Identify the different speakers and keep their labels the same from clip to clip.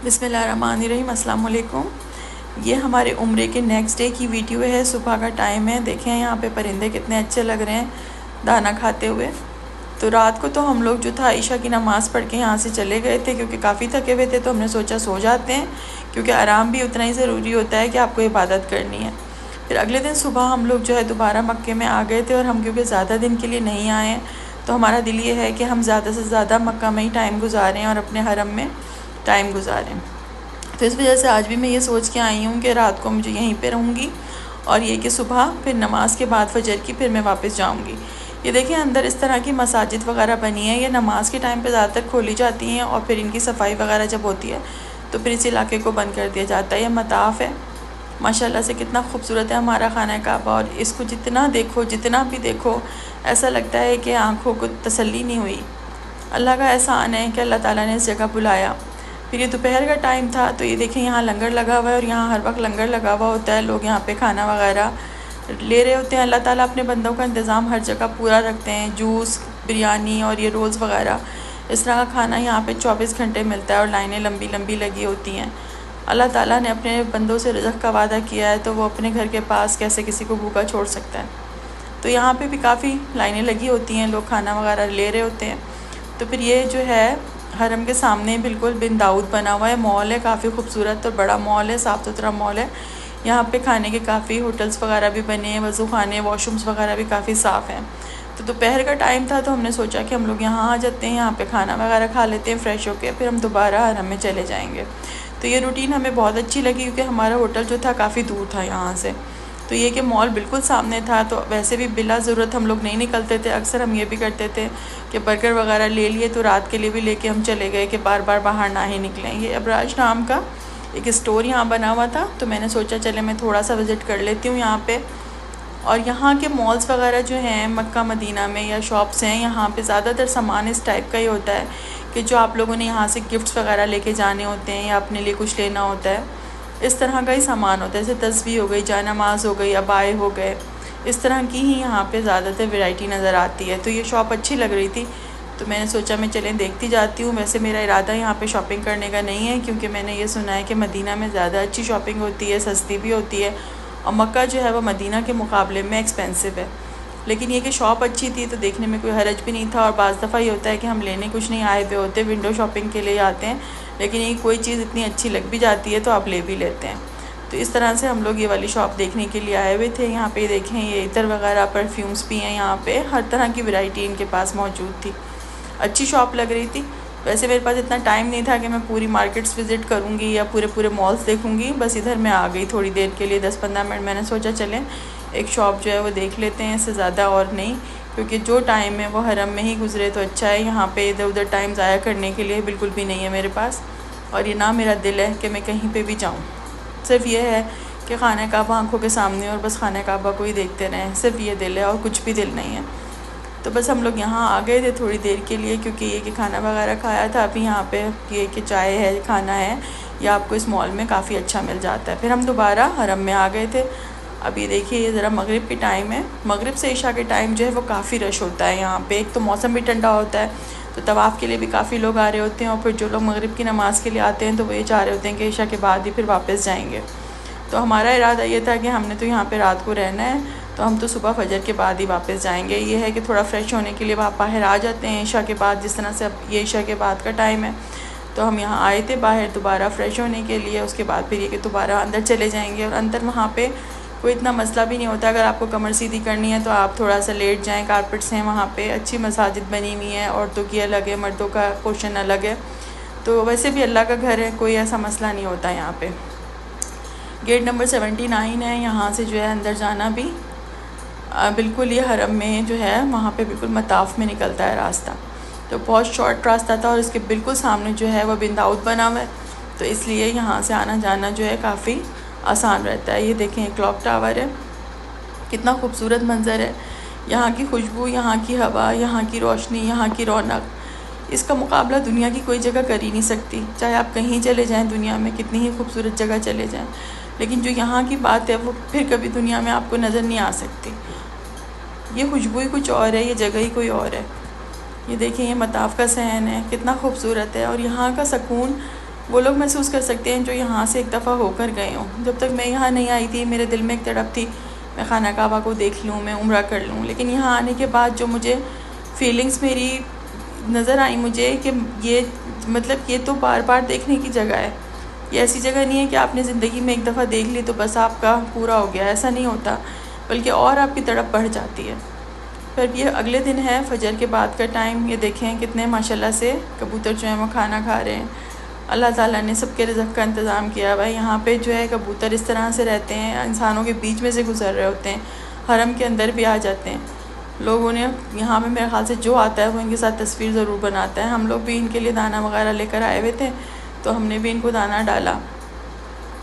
Speaker 1: बिस्मिल्लाहिर्रहमानिर्रहीम, अस्सलाम वालेकुम। ये हमारे उम्रे के नेक्स्ट डे की वीडियो है। सुबह का टाइम है। देखें यहाँ पे परिंदे कितने अच्छे लग रहे हैं दाना खाते हुए। तो रात को तो हम लोग जो था ईशा की नमाज़ पढ़ के यहाँ से चले गए थे क्योंकि काफ़ी थके हुए थे। तो हमने सोचा सो जाते हैं क्योंकि आराम भी उतना ही ज़रूरी होता है कि आपको इबादत करनी है। फिर अगले दिन सुबह हम लोग जो है दोबारा मक्के में आ गए थे और हम क्योंकि ज़्यादा दिन के लिए नहीं आए हैं तो हमारा दिल ये है कि हम ज़्यादा से ज़्यादा मक्का में ही टाइम गुजारें और अपने हरम में टाइम गुजारें। तो इस वजह से आज भी मैं ये सोच के आई हूँ कि रात को मुझे यहीं पे रहूँगी और ये कि सुबह फिर नमाज के बाद फजर की फिर मैं वापस जाऊँगी। ये देखें अंदर इस तरह की मसाजिद वगैरह बनी है। ये नमाज के टाइम पे ज़्यादातर खोली जाती हैं और फिर इनकी सफाई वगैरह जब होती है तो फिर इस इलाके को बंद कर दिया जाता है। यह मताफ़ है, माशाल्लाह से कितना खूबसूरत है हमारा खाना काबा। और इसको जितना देखो जितना भी देखो ऐसा लगता है कि आँखों को तसल्ली नहीं हुई। अल्लाह का एहसान है कि अल्लाह ताला ने इस जगह बुलाया। फिर ये दोपहर का टाइम था तो ये देखें यहाँ लंगर लगा हुआ है और यहाँ हर वक्त लंगर लगा हुआ होता है। लोग यहाँ पे खाना वगैरह ले रहे होते हैं। अल्लाह ताला अपने बंदों का इंतज़ाम हर जगह पूरा रखते हैं। जूस, बिरयानी और ये रोल्स वगैरह इस तरह का खाना यहाँ पे 24 घंटे मिलता है और लाइनें लंबी लंबी लगी होती हैं। अल्लाह ताला ने अपने बंदों से रिज़्क़ का वादा किया है तो वो अपने घर के पास कैसे किसी को भूखा छोड़ सकता है। तो यहाँ पे भी काफ़ी लाइनें लगी होती हैं, लोग खाना वगैरह ले रहे होते हैं। तो फिर ये जो है हरम के सामने बिल्कुल बिन दाऊद बना हुआ है, मॉल है, काफ़ी खूबसूरत और बड़ा मॉल है, साफ़ सुथरा मॉल है। यहाँ पे खाने के काफ़ी होटल्स वगैरह भी बने हैं, वज़ू खाने, वॉशरूम्स वगैरह भी काफ़ी साफ़ हैं। तो दोपहर का टाइम था तो हमने सोचा कि हम लोग यहाँ आ जाते हैं, यहाँ पे खाना वगैरह खा लेते हैं फ़्रेश होके, फिर हम दोबारा हरम में चले जाएँगे। तो ये रूटीन हमें बहुत अच्छी लगी क्योंकि हमारा होटल जो था काफ़ी दूर था यहाँ से। तो ये कि मॉल बिल्कुल सामने था तो वैसे भी बिला ज़रूरत हम लोग नहीं निकलते थे। अक्सर हम ये भी करते थे कि बर्गर वगैरह ले लिए तो रात के लिए भी लेके हम चले गए कि बार बार बाहर ना ही निकलें। ये अबराज नाम का एक स्टोर यहाँ बना हुआ था तो मैंने सोचा चले मैं थोड़ा सा विज़िट कर लेती हूँ यहाँ पे। और यहाँ के मॉल्स वगैरह जो हैं मक्का मदीना में या शॉप्स हैं यहाँ पे ज़्यादातर सामान इस टाइप का ही होता है कि जो आप लोगों ने यहाँ से गिफ्ट्स वगैरह लेके जाने होते हैं या अपने लिए कुछ लेना होता है, इस तरह का ही सामान होता है। जैसे तस्बीह हो गई, जानमाज़ हो गई, अबाए हो गए, इस तरह की ही यहाँ पे ज़्यादातर वैरायटी नज़र आती है। तो ये शॉप अच्छी लग रही थी तो मैंने सोचा मैं चलें देखती जाती हूँ। वैसे मेरा इरादा यहाँ पे शॉपिंग करने का नहीं है क्योंकि मैंने ये सुना है कि मदीना में ज़्यादा अच्छी शॉपिंग होती है, सस्ती भी होती है और मक्का जो है वो मदीना के मुकाबले में एक्सपेंसिव है। लेकिन ये कि शॉप अच्छी थी तो देखने में कोई हरज भी नहीं था। और बाज़ दफ़ा ये होता है कि हम लेने कुछ नहीं आए हुए होते, विंडो शॉपिंग के लिए आते हैं, लेकिन ये कोई चीज़ इतनी अच्छी लग भी जाती है तो आप ले भी लेते हैं। तो इस तरह से हम लोग ये वाली शॉप देखने के लिए आए हुए थे। यहाँ पे देखें ये इतर वगैरह परफ्यूम्स भी हैं, यहाँ पे हर तरह की वैरायटी इनके पास मौजूद थी। अच्छी शॉप लग रही थी। वैसे मेरे पास इतना टाइम नहीं था कि मैं पूरी मार्केट्स विज़िट करूँगी या पूरे मॉल्स देखूँगी। बस इधर मैं आ गई थोड़ी देर के लिए, 10-15 मिनट। मैंने सोचा चलें एक शॉप जो है वो देख लेते हैं, इससे ज़्यादा और नहीं, क्योंकि जो टाइम है वो हरम में ही गुजरे तो अच्छा है। यहाँ पे इधर उधर टाइम ज़ाया करने के लिए बिल्कुल भी नहीं है मेरे पास। और ये ना मेरा दिल है कि मैं कहीं पे भी जाऊँ। सिर्फ़ ये है कि खाना काबा आँखों के सामने और बस खाना काबा को ही देखते रहें, सिर्फ ये दिल है और कुछ भी दिल नहीं है। तो बस हम लोग यहाँ आ गए थे थोड़ी देर के लिए क्योंकि ये कि खाना वगैरह खाया था। अभी यहाँ पे ये कि चाय है, खाना है, या आपको इस मॉल में काफ़ी अच्छा मिल जाता है। फिर हम दोबारा हरम में आ गए थे। अब ये देखिए ये ज़रा मगरिब की टाइम है। मगरिब से इशा के टाइम जो है वो काफ़ी रश होता है यहाँ पे। एक तो मौसम भी ठंडा होता है तो तवाफ़ के लिए भी काफ़ी लोग आ रहे होते हैं और फिर जो लोग मगरिब की नमाज़ के लिए आते हैं तो वो ये चाह रहे होते हैं कि इशा के बाद ही फिर वापस जाएंगे। तो हमारा इरादा ये था कि हमने तो यहाँ पे रात को रहना है तो हम तो सुबह फजर के बाद ही वापस जाएंगे। ये है कि थोड़ा फ्रेश होने के लिए आप बाहर आ जाते हैं इशा के बाद, जिस तरह से अब ये इशा के बाद का टाइम है। तो हम यहाँ आए थे बाहर दोबारा फ़्रेश होने के लिए, उसके बाद फिर ये कि दोबारा अंदर चले जाएंगे। और अंदर वहाँ पे कोई इतना मसला भी नहीं होता। अगर आपको कमर सीधी करनी है तो आप थोड़ा सा लेट जाएँ, कारपेट्स हैं वहाँ पे, अच्छी मसाजिद बनी हुई हैं, औरतों की अलग है, मर्दों का पोर्शन अलग है। तो वैसे भी अल्लाह का घर है, कोई ऐसा मसला नहीं होता यहाँ पे। गेट नंबर 79 है, यहाँ से जो है अंदर जाना भी बिल्कुल ये हरम में जो है वहाँ पे बिल्कुल मताफ़ में निकलता है रास्ता। तो बहुत शॉर्ट रास्ता था और इसके बिल्कुल सामने जो है वो बिन दाऊद बना हुआ है तो इसलिए यहाँ से आना जाना जो है काफ़ी आसान रहता है। ये देखें क्लॉक टावर है, कितना खूबसूरत मंज़र है। यहाँ की खुशबू, यहाँ की हवा, यहाँ की रोशनी, यहाँ की रौनक, इसका मुकाबला दुनिया की कोई जगह कर ही नहीं सकती। चाहे आप कहीं चले जाएं दुनिया में, कितनी ही खूबसूरत जगह चले जाएं, लेकिन जो यहाँ की बात है वो फिर कभी दुनिया में आपको नज़र नहीं आ सकती। ये खुशबू ही कुछ और है, ये जगह ही कोई और है। ये देखें ये मताफ़ का सहन है, कितना खूबसूरत है। और यहाँ का सुकून वो लोग महसूस कर सकते हैं जो यहाँ से एक दफ़ा होकर गए हों। जब तक मैं यहाँ नहीं आई थी मेरे दिल में एक तड़प थी मैं खाना काबा को देख लूँ, मैं उम्रा कर लूँ, लेकिन यहाँ आने के बाद जो मुझे फीलिंग्स मेरी नज़र आई मुझे कि ये मतलब ये तो बार बार देखने की जगह है। ये ऐसी जगह नहीं है कि आपने ज़िंदगी में एक दफ़ा देख ली तो बस आपका पूरा हो गया, ऐसा नहीं होता, बल्कि और आपकी तड़प बढ़ जाती है। फिर ये अगले दिन है, फजर के बाद का टाइम। ये देखें कितने माशाल्लाह से कबूतर जो हैं वो खाना खा रहे हैं। अल्लाह ताला ने सबके रिज़्क़ का इंतज़ाम किया हुआ है। यहाँ पे जो है कबूतर इस तरह से रहते हैं, इंसानों के बीच में से गुजर रहे होते हैं, हरम के अंदर भी आ जाते हैं। लोगों ने यहाँ पे मेरे ख़्याल से जो आता है वो इनके साथ तस्वीर ज़रूर बनाता है। हम लोग भी इनके लिए दाना वगैरह लेकर आए हुए थे तो हमने भी इनको दाना डाला।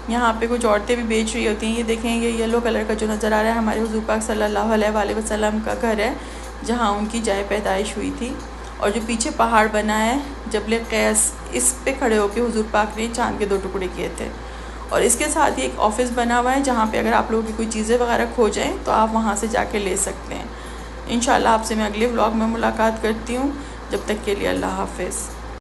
Speaker 1: यहाँ पे कुछ औरतें भी बेच रही होती हैं। ये देखें ये येलो कलर का जो नज़र आ रहा है हमारे हुज़ूर पाक सल्लल्लाहु अलैहि वसल्लम का घर है जहाँ उनकी जाए पैदाइश हुई थी। और जो पीछे पहाड़ बना है जबल कैस, इस पे खड़े होकर हुज़ूर पाक ने चाँद के 2 टुकड़े किए थे। और इसके साथ ही एक ऑफ़िस बना हुआ है जहाँ पे अगर आप लोगों की कोई चीज़ें वगैरह खो जाएँ तो आप वहाँ से जाके ले सकते हैं। इंशाल्लाह आपसे मैं अगले व्लॉग में मुलाकात करती हूँ। जब तक के लिए अल्लाह हाफ़िज़।